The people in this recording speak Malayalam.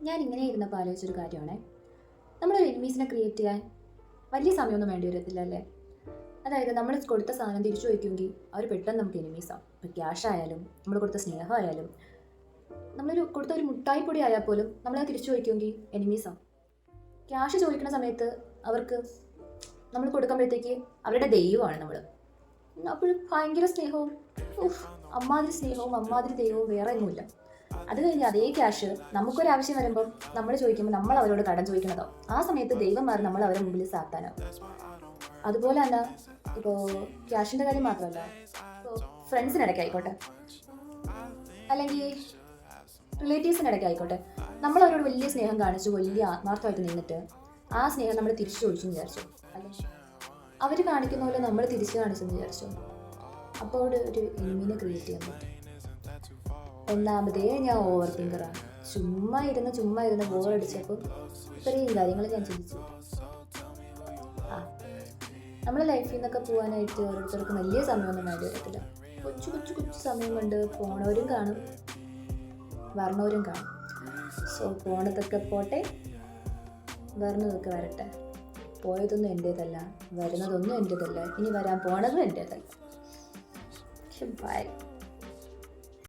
ഞാൻ ഇങ്ങനെ ഇരുന്നപ്പോൾ ആലോചിച്ചൊരു കാര്യമാണേ. നമ്മളൊരു എനിമീസിനെ ക്രിയേറ്റ് ചെയ്യാൻ വലിയ സമയമൊന്നും വേണ്ടി വരത്തില്ല അല്ലേ? അതായത് നമ്മൾ കൊടുത്ത സാധനം തിരിച്ചു വയ്ക്കുമെങ്കിൽ അവർ പെട്ടെന്ന് നമുക്ക് എനിമീസാവും. ഇപ്പോൾ ക്യാഷ് ആയാലും നമ്മൾ കൊടുത്ത സ്നേഹമായാലും നമ്മളൊരു കൊടുത്ത ഒരു മുട്ടായി പൊടി ആയാൽ പോലും നമ്മളത് തിരിച്ചു വയ്ക്കുമെങ്കിൽ എനിമീസാവും. ക്യാഷ് ചോദിക്കുന്ന സമയത്ത് അവർക്ക് നമ്മൾ കൊടുക്കുമ്പോഴത്തേക്ക് അവരുടെ ദൈവമാണ് നമ്മൾ. അപ്പോൾ ഭയങ്കര സ്നേഹവും അമ്മാതിരി ദൈവവും വേറെ ഒന്നുമില്ല. അത് കഴിഞ്ഞ് അതേ ക്യാഷ് നമുക്കൊരാവശ്യം വരുമ്പം നമ്മൾ ചോദിക്കുമ്പോൾ നമ്മൾ അവരോട് കടം ചോദിക്കണതോ ആ സമയത്ത് ദൈവം മാറി നമ്മൾ അവരുടെ മുമ്പിൽ സാത്താനോ. അതുപോലെ തന്നെ ഇപ്പോൾ ക്യാഷിൻ്റെ കാര്യം മാത്രമല്ല, ഇപ്പോൾ ഫ്രണ്ട്സിനിടയ്ക്ക് ആയിക്കോട്ടെ അല്ലെങ്കിൽ റിലേറ്റീവ്സിനിടയ്ക്ക് ആയിക്കോട്ടെ, നമ്മൾ അവരോട് വലിയ സ്നേഹം കാണിച്ചു വലിയ ആത്മാർത്ഥമായിട്ട് നിന്നിട്ട് ആ സ്നേഹം നമ്മൾ തിരിച്ചു ചോദിച്ചെന്ന് വിചാരിച്ചു, അല്ലെങ്കിൽ അവർ കാണിക്കുന്ന പോലെ നമ്മൾ തിരിച്ചു കാണിച്ചെന്ന് വിചാരിച്ചു, അപ്പോൾ അവിടെ ഒരു എനിമീനെ ക്രിയേറ്റ് ചെയ്യാൻ പറ്റും. ഒന്നാമതേ ഞാൻ ഓവർ തിങ്കറാണ്. ചുമ്മാ ഇരുന്ന് ബോറടിച്ചപ്പോൾ ഇത്രയും കാര്യങ്ങൾ ഞാൻ ചിന്തിച്ചു. നമ്മളെ ലൈഫിൽ നിന്നൊക്കെ പോകാനായിട്ട് ഓരോരുത്തർക്കും വലിയ സമയമൊന്നും വേണ്ടി വരത്തില്ല. കൊച്ചു സമയം കൊണ്ട് പോണവരും കാണും, വരണവരും കാണും. സോ പോണതൊക്കെ പോട്ടെ, വരണതൊക്കെ വരട്ടെ. പോയതൊന്നും എൻ്റേതല്ല, വരുന്നതൊന്നും എൻ്റേതല്ല, ഇനി വരാൻ പോണതും എൻ്റേതല്ല. ബൈ.